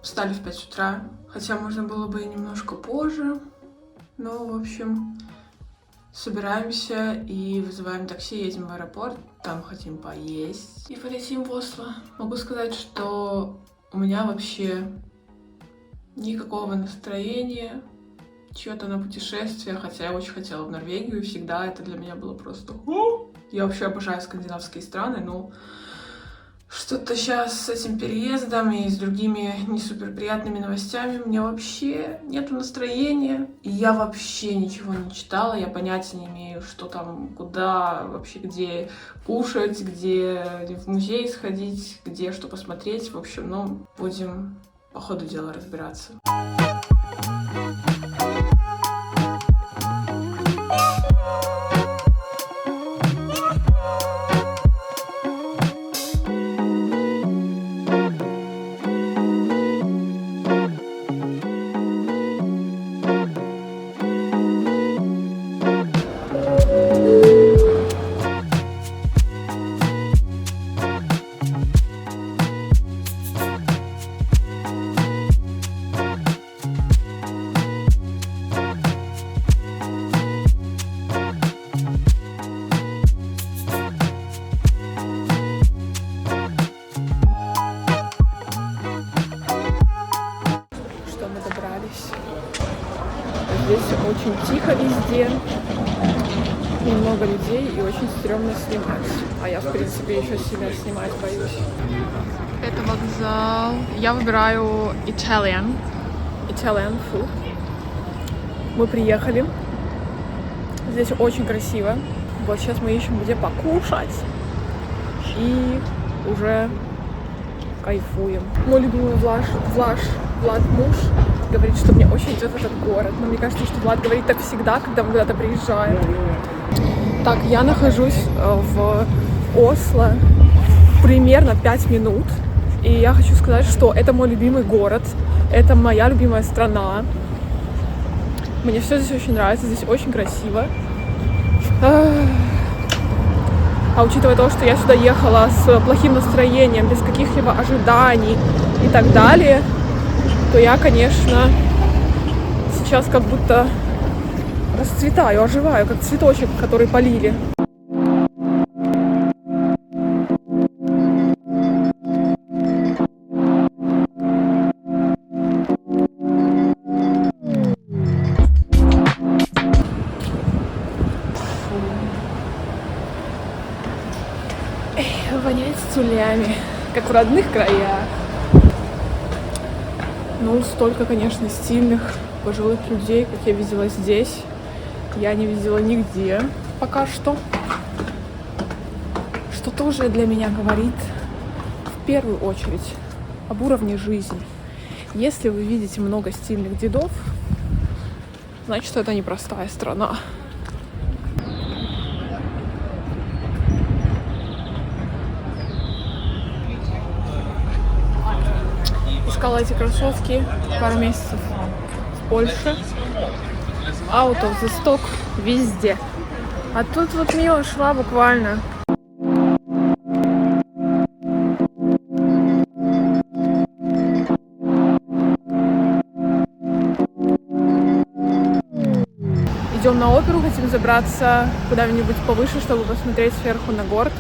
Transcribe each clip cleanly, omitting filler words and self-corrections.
Встали в 5 утра, хотя можно было бы и немножко позже. Но, в общем, собираемся и вызываем такси, едем в аэропорт. Там хотим поесть и полетим в Осло. Могу сказать, что у меня вообще никакого настроения чего-то на путешествие, хотя я очень хотела в Норвегию, и всегда это для меня было просто... Я вообще обожаю скандинавские страны, но что-то сейчас с этим переездом и с другими не супер приятными новостями у меня вообще нету настроения. И я вообще ничего не читала, я понятия не имею, что там, куда, вообще где кушать, где в музей сходить, где что посмотреть. В общем, ну, будем по ходу дела разбираться. Здесь очень тихо везде, немного людей и очень стрёмно снимать. А я, в принципе, еще себя снимать боюсь. Это вокзал. Я выбираю Italian food. Мы приехали. Здесь очень красиво. Вот сейчас мы ищем, где покушать. И уже кайфуем. Мой любимый Влад муж говорит, что мне очень идет этот город. Но мне кажется, что Влад говорит так всегда, когда мы куда-то приезжаем. Так, я нахожусь в Осло примерно 5 минут. И я хочу сказать, что это мой любимый город. Это моя любимая страна. Мне все здесь очень нравится. Здесь очень красиво. А учитывая то, что я сюда ехала с плохим настроением, без каких-либо ожиданий и так далее, то я, конечно, сейчас как будто расцветаю, оживаю, как цветочек, который полили. Воняет цулями, как в родных краях. Ну, столько, конечно, стильных пожилых людей, как я видела здесь, я не видела нигде пока что. Что тоже для меня говорит в первую очередь об уровне жизни. Если вы видите много стильных дедов, значит, это непростая страна. Искала эти кроссовки пару месяцев в Польше. Out of the stock везде. А тут вот мимо шла буквально. Идем на оперу, хотим забраться куда-нибудь повыше, чтобы посмотреть сверху на город.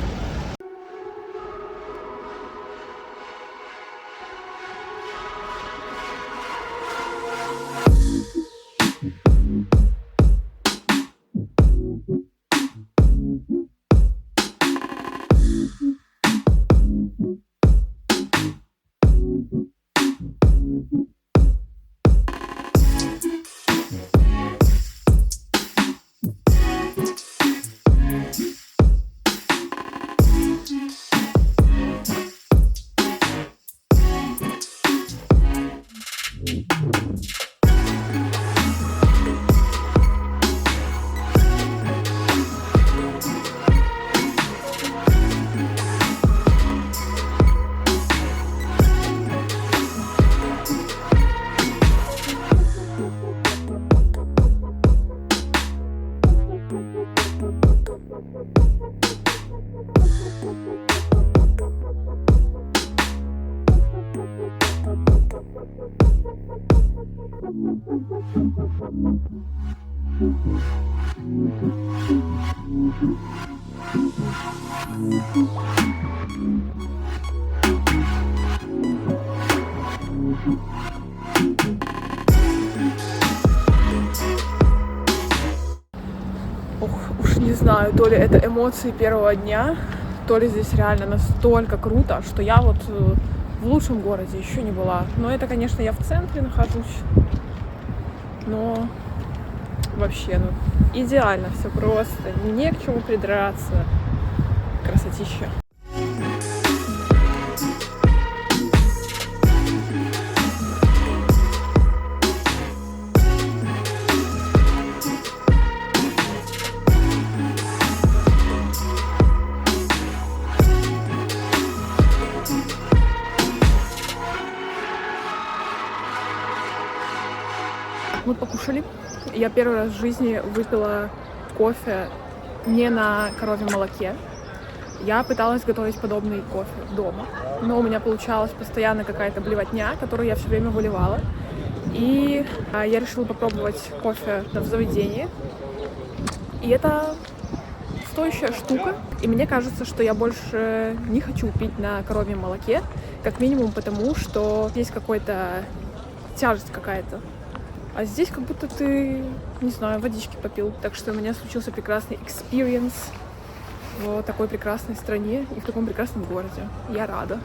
Ох, уж не знаю, то ли это эмоции первого дня, то ли здесь реально настолько круто, что я вот в лучшем городе еще не была. Но это, конечно, я в центре нахожусь, но вообще, ну, идеально все просто, не к чему придраться, красотища. Мы покушали. Я первый раз в жизни выпила кофе не на коровьем молоке. Я пыталась готовить подобный кофе дома, но у меня получалась постоянно какая-то блевотня, которую я все время выливала. И я решила попробовать кофе в заведении. И это стоящая штука. И мне кажется, что я больше не хочу пить на коровьем молоке, как минимум потому, что есть какая-то тяжесть какая-то. А здесь как будто ты, не знаю, водички попил. Так что у меня случился прекрасный экспириенс в такой прекрасной стране и в таком прекрасном городе. Я рада.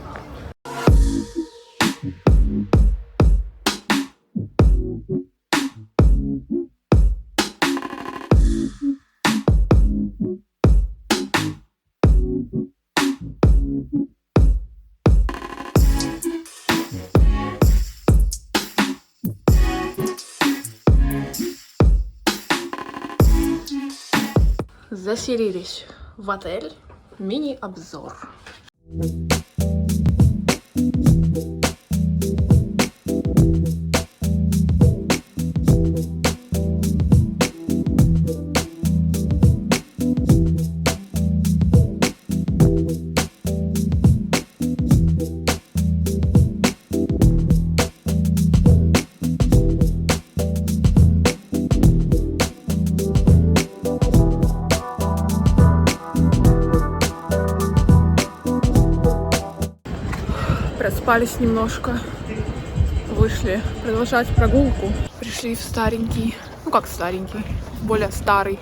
Заселились в отель. Мини-обзор. Проспались немножко, вышли продолжать прогулку. Пришли в старенький, ну как старенький, более старый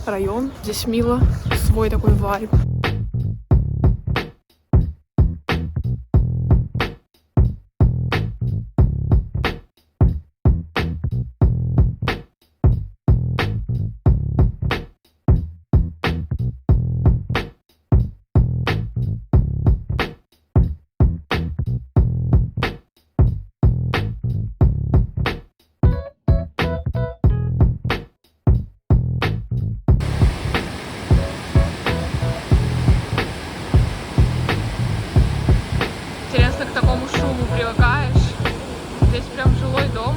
район. Здесь мило, свой такой вайб. Интересно, к такому шуму привыкаешь. Здесь прям жилой дом.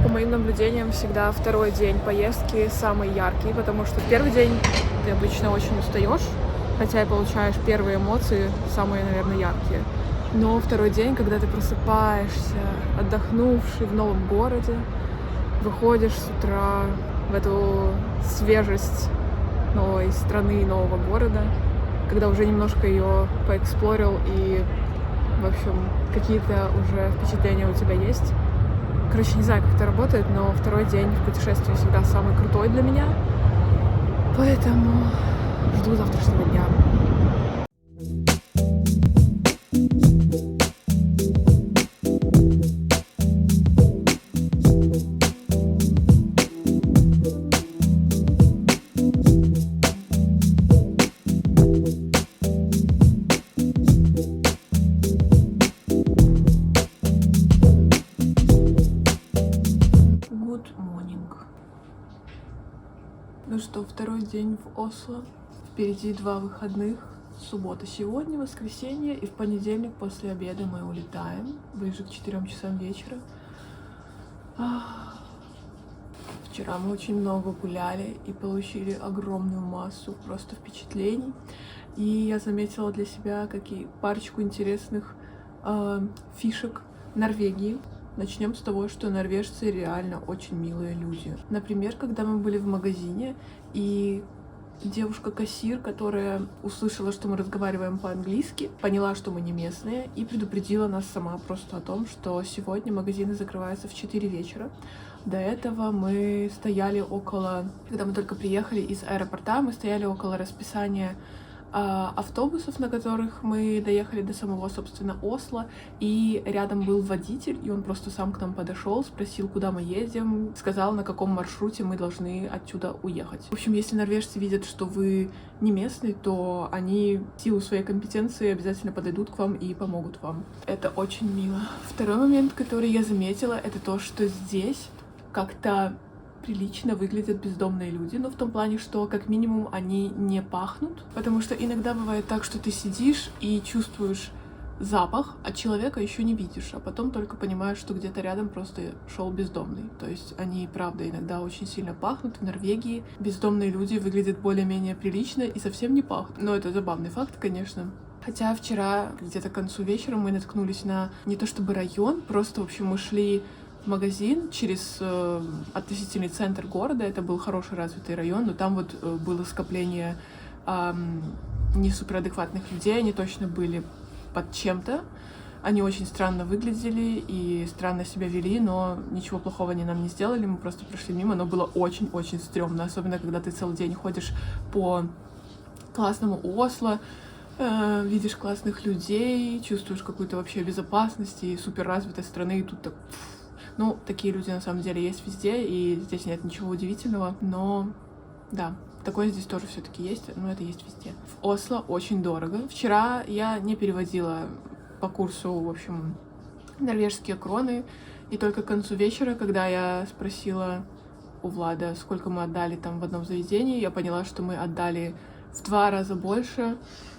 По моим наблюдениям, всегда второй день поездки самый яркий, потому что в первый день ты обычно очень устаешь, хотя и получаешь первые эмоции, самые, наверное, яркие. Но второй день, когда ты просыпаешься, отдохнувший в новом городе, выходишь с утра в эту свежесть новой страны, нового города, когда уже немножко ее поэксплорил и, в общем, какие-то уже впечатления у тебя есть. Короче, не знаю, как это работает, но второй день в путешествии всегда самый крутой для меня. Поэтому жду завтрашнего дня. Ну что, второй день в Осло. Впереди 2 выходных. Суббота сегодня, воскресенье, и в понедельник после обеда мы улетаем, ближе к 4 часам вечера. Вчера мы очень много гуляли и получили огромную массу просто впечатлений. И я заметила для себя парочку интересных фишек Норвегии. Начнем с того, что норвежцы реально очень милые люди. Например, когда мы были в магазине, и девушка-кассир, которая услышала, что мы разговариваем по-английски, поняла, что мы не местные, и предупредила нас сама просто о том, что сегодня магазины закрываются в 4 вечера. До этого мы стояли когда мы только приехали из аэропорта, мы стояли около расписания автобусов, на которых мы доехали до самого, собственно, Осло, и рядом был водитель, и он просто сам к нам подошел, спросил, куда мы едем, сказал, на каком маршруте мы должны отсюда уехать. В общем, если норвежцы видят, что вы не местный, то они в силу своей компетенции обязательно подойдут к вам и помогут вам. Это очень мило. Второй момент, который я заметила, это то, что здесь как-то прилично выглядят бездомные люди, но в том плане, что как минимум они не пахнут, потому что иногда бывает так, что ты сидишь и чувствуешь запах, а человека еще не видишь, а потом только понимаешь, что где-то рядом просто шел бездомный. То есть они, правда, иногда очень сильно пахнут. В Норвегии бездомные люди выглядят более-менее прилично и совсем не пахнут. Но это забавный факт, конечно. Хотя вчера, где-то к концу вечера, мы наткнулись на не то чтобы район, просто, в общем, мы шли магазин через относительный центр города. Это был хороший развитый район, но там вот было скопление не суперадекватных людей, они точно были под чем-то. Они очень странно выглядели и странно себя вели, но ничего плохого они нам не сделали, мы просто прошли мимо, но было очень-очень стрёмно, особенно когда ты целый день ходишь по классному Осло, видишь классных людей, чувствуешь какую-то вообще безопасность и суперразвитой страны, и тут так... Ну, такие люди на самом деле есть везде, и здесь нет ничего удивительного, но да, такое здесь тоже все-таки есть, но это есть везде. В Осло очень дорого. Вчера я не переводила по курсу, в общем, норвежские кроны, и только к концу вечера, когда я спросила у Влада, сколько мы отдали там в одном заведении, я поняла, что мы отдали в 2 раза больше,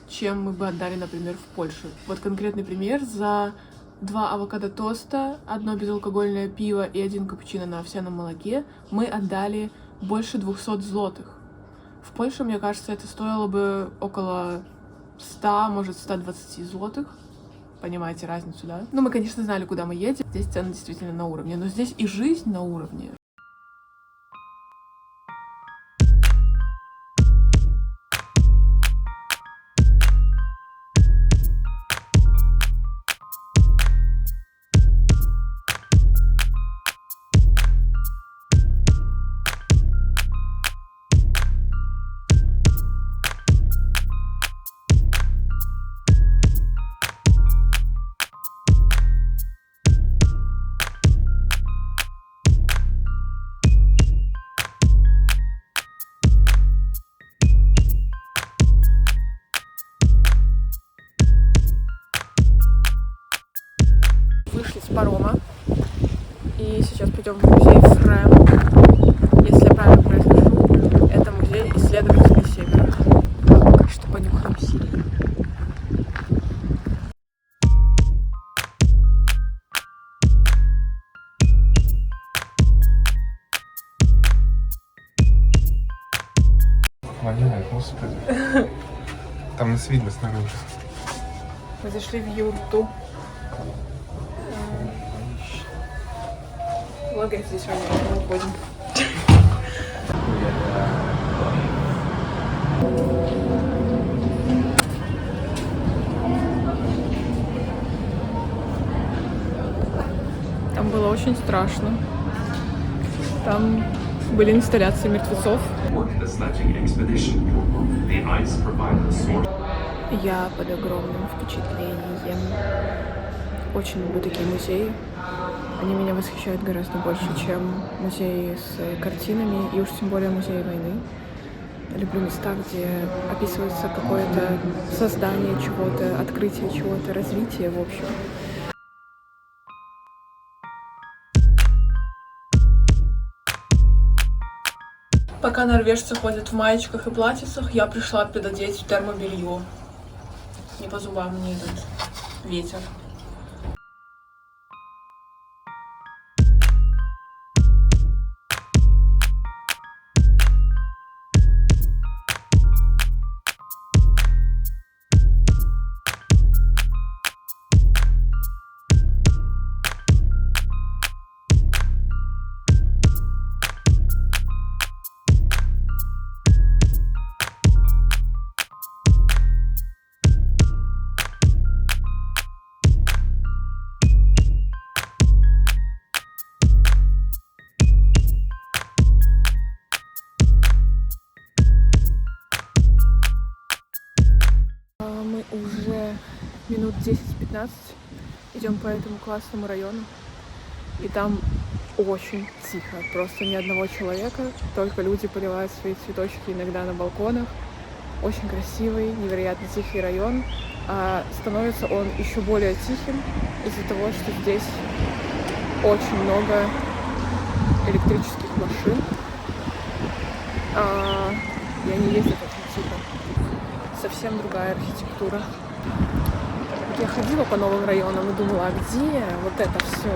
чем мы бы отдали, например, в Польше. Вот конкретный пример: за 2 авокадо-тоста, 1 безалкогольное пиво и 1 капучино на овсяном молоке мы отдали больше 200 злотых. В Польше, мне кажется, это стоило бы около 100, может, 120 злотых. Понимаете разницу, да? Ну, мы, конечно, знали, куда мы едем. Здесь цены действительно на уровне, но здесь и жизнь на уровне. Вышли с парома, и сейчас пойдем в музей ФРЭМ. Если я правильно произношу, это музей исследователей Севера. Пока что понюхаем сирень. Воняет, господи. Там нас видно снаружи. Мы зашли в юрту. Лагерь здесь воняет, мы уходим. Там было очень страшно. Там были инсталляции мертвецов. Я под огромным впечатлением. Очень люблю такие музеи. Они меня восхищают гораздо больше, чем музеи с картинами, и уж тем более музеи войны. Люблю места, где описывается какое-то создание чего-то, открытие чего-то, развитие, в общем. Пока норвежцы ходят в маечках и платьицах, я пришла пододеть термобелье. Не по зубам мне этот ветер. Мы уже минут 10-15 идем по этому классному району, и там очень тихо, просто ни одного человека, только люди поливают свои цветочки иногда на балконах. Очень красивый, невероятно тихий район, а становится он еще более тихим из-за того, что здесь очень много электрических машин, и они ездят очень тихо. Совсем другая архитектура. Вот я ходила по новым районам и думала, а где вот это все?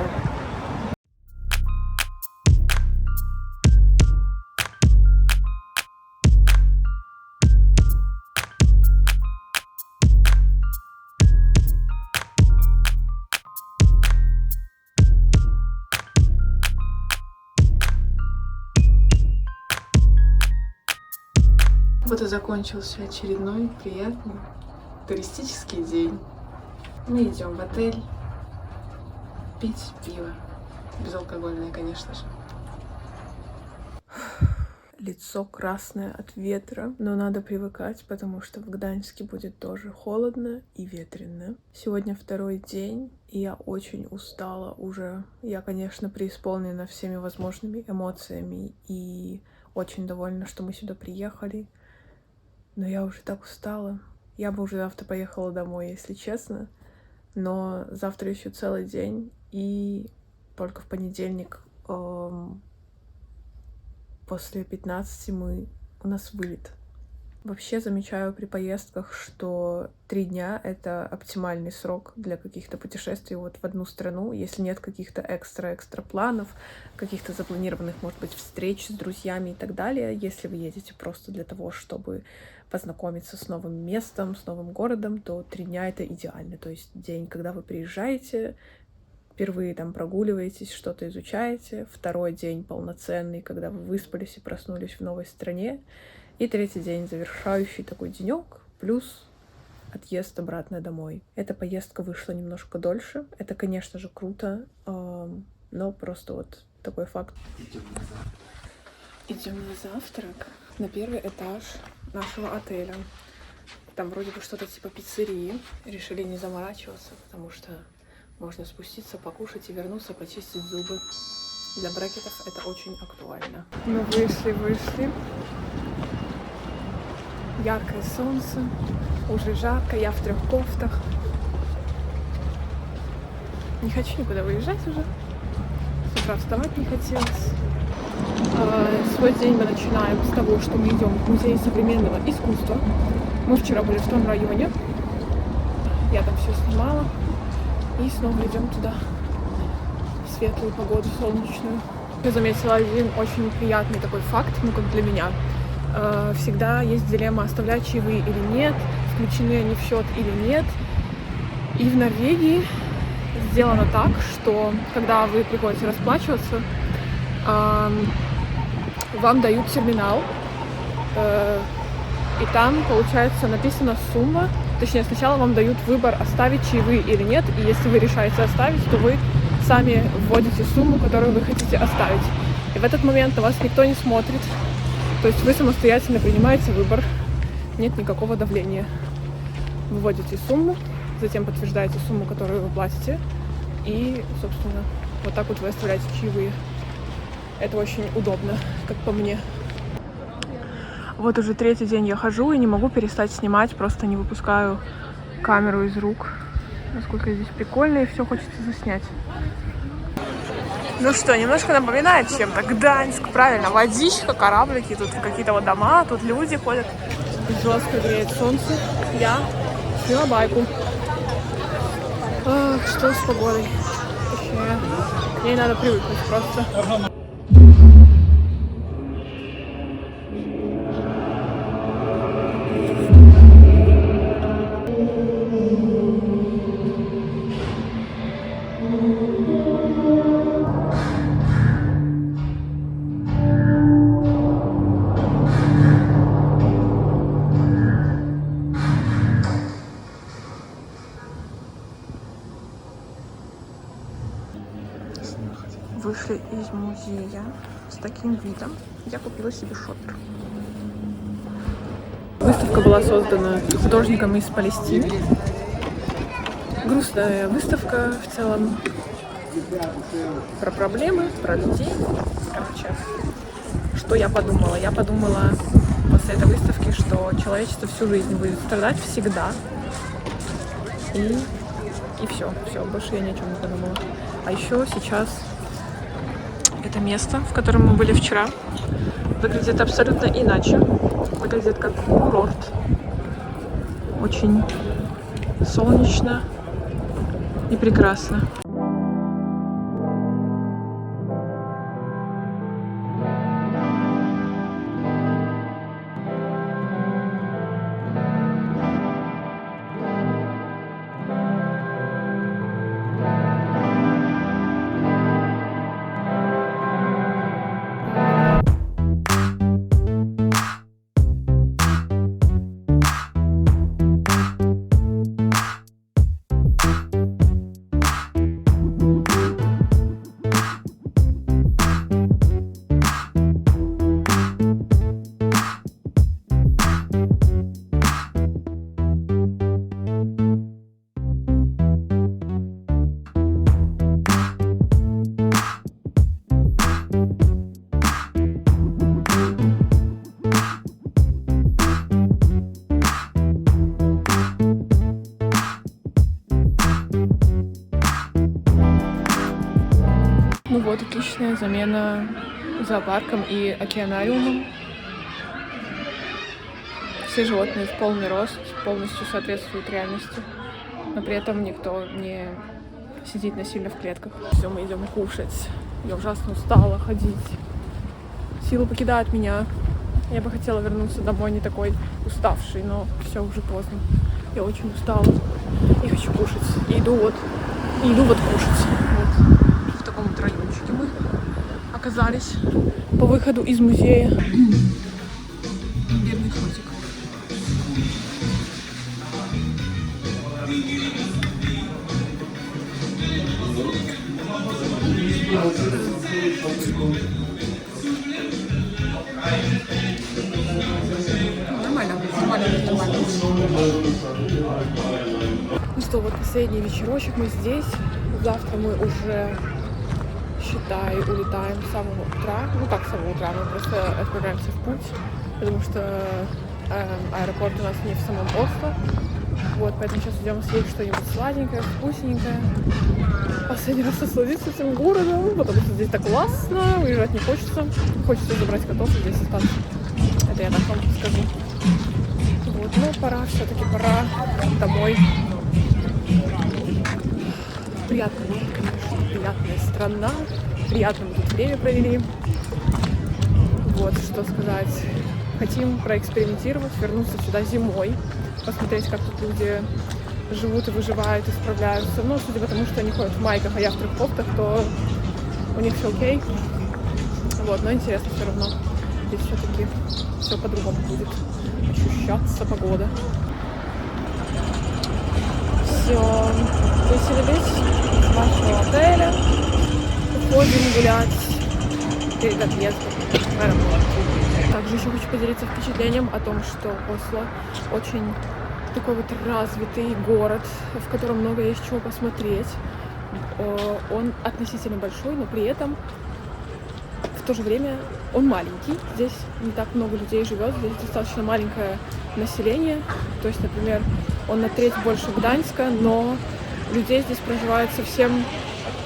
Вот и закончился очередной приятный туристический день. Мы идем в отель пить пиво. Безалкогольное, конечно же. Лицо красное от ветра, но надо привыкать, потому что в Гданьске будет тоже холодно и ветрено. Сегодня второй день, и я очень устала уже. Я, конечно, преисполнена всеми возможными эмоциями и очень довольна, что мы сюда приехали. Но я уже так устала. Я бы уже завтра поехала домой, если честно. Но завтра еще целый день, и только в понедельник после 15 у нас вылет. Вообще замечаю при поездках, что 3 дня — это оптимальный срок для каких-то путешествий вот в одну страну, если нет каких-то экстра планов, каких-то запланированных, может быть, встреч с друзьями и так далее. Если вы едете просто для того, чтобы познакомиться с новым местом, с новым городом, то 3 дня — это идеально. То есть день, когда вы приезжаете, впервые там прогуливаетесь, что-то изучаете, 2-й день полноценный, когда вы выспались и проснулись в новой стране, и 3-й день завершающий такой денек, плюс отъезд обратно домой. Эта поездка вышла немножко дольше. Это, конечно же, круто, но просто вот такой факт. Идем на завтрак на 1-й этаж нашего отеля. Там вроде бы что-то типа пиццерии. Решили не заморачиваться, потому что можно спуститься, покушать и вернуться, почистить зубы. Для брекетов это очень актуально. Мы вышли. Яркое солнце, уже жарко, я в 3 кофтах. Не хочу никуда выезжать уже. С утра вставать не хотелось. Свой день мы начинаем с того, что мы идем в музей современного искусства. Мы вчера были в том районе. Я там все снимала. И снова идем туда в светлую погоду, солнечную. Я заметила один очень приятный такой факт, как для меня. Всегда есть дилемма, оставлять чаевые или нет, включены они в счет или нет. И в Норвегии сделано так, что когда вы приходите расплачиваться, вам дают терминал, и там, получается, написана сумма. Точнее, сначала вам дают выбор, оставить чаевые или нет, и если вы решаете оставить, то вы сами вводите сумму, которую вы хотите оставить. И в этот момент на вас никто не смотрит. То есть вы самостоятельно принимаете выбор, нет никакого давления. Выводите сумму, затем подтверждаете сумму, которую вы платите, и, собственно, вот так вот вы оставляете чаевые. Это очень удобно, как по мне. Вот уже 3-й день я хожу и не могу перестать снимать, просто не выпускаю камеру из рук. Насколько здесь прикольно, и все хочется заснять. Ну что, немножко напоминает чем-то Гданьск, правильно, водичка, кораблики, тут какие-то вот дома, тут люди ходят. Жестко греет солнце, я сняла байку. Ах, что с погодой? Точнее, ей надо привыкнуть просто. Вышли из музея с таким видом. Я купила себе шопер. Выставка была создана художником из Палестины. Грустная выставка в целом. Про проблемы, про людей. Короче, что я подумала? Я подумала после этой выставки, что человечество всю жизнь будет страдать всегда. И все, больше я ни о чем не подумала. А еще сейчас это место, в котором мы были вчера, выглядит абсолютно иначе. Выглядит как курорт. Очень солнечно и прекрасно. Ну вот, отличная замена зоопарком и океанариумом. Все животные в полный рост, полностью соответствуют реальности, но при этом никто не сидит насильно в клетках. Все, мы идем кушать. Я ужасно устала ходить. Силы покидают меня. Я бы хотела вернуться домой не такой уставшей, но все уже поздно. Я очень устала и хочу кушать. И иду вот кушать. Вот. В таком вот райончике мы оказались по выходу из музея. Бедный котик. Нормально. Ну что, вот последний вечерочек, мы здесь. Завтра мы уже, считай, улетаем с самого утра. Ну как с самого утра, мы просто отправляемся в путь, потому что аэропорт у нас не в самом Осло. Вот, поэтому сейчас идем съесть что-нибудь сладенькое, вкусненькое. Последний раз насладиться этим городом, потому что здесь так классно, уезжать не хочется. Хочется забрать котов и здесь остаться. Это я так вам скажу. Вот, ну пора, все-таки пора домой. Приятный город, конечно, приятная страна. Приятно мы тут время провели. Вот, что сказать. Хотим проэкспериментировать, вернуться сюда зимой, посмотреть, как тут люди живут и выживают, и справляются. Ну, судя по тому, что они ходят в майках, а я в трехкофтах, то у них все окей. Вот, но интересно все равно. Здесь все-таки все по-другому будет ощущаться погода. Все, выселились из нашего отеля. Уходим гулять перед отъездом в аэропорт. Также еще хочу поделиться впечатлением о том, что Осло очень такой вот развитый город, в котором много есть чего посмотреть. Он относительно большой, но при этом в то же время он маленький. Здесь не так много людей живет, здесь достаточно маленькое население. То есть, например, он на треть больше Гданьска, но людей здесь проживает совсем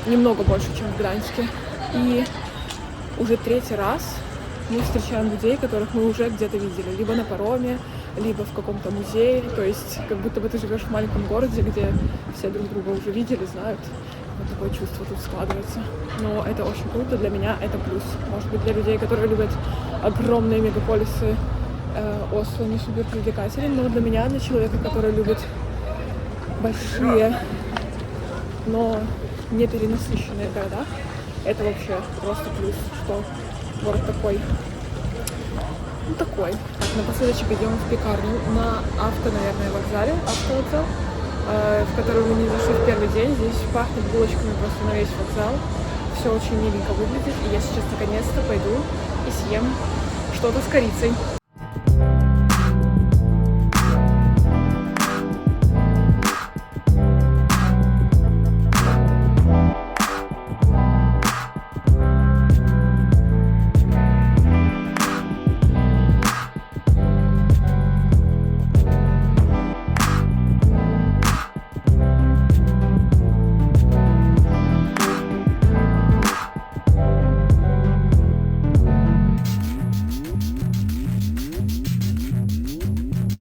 немного больше, чем в Гданьске. И уже третий раз мы встречаем людей, которых мы уже где-то видели. Либо на пароме, либо в каком-то музее. То есть как будто бы ты живешь в маленьком городе, где все друг друга уже видели, знают. Вот такое чувство тут складывается. Но это очень круто. Для меня это плюс. Может быть, для людей, которые любят огромные мегаполисы, Осло не супер привлекателен. Но для меня, для человека, который любит большие, но не перенасыщенные города, это вообще просто плюс, что город такой. Ну, такой. Так, напоследок идем в пекарню на наверное, вокзале, автовокзал, в который мы не зашли в первый день. Здесь пахнет булочками просто на весь вокзал. Все очень миленько выглядит. И я сейчас наконец-то пойду и съем что-то с корицей.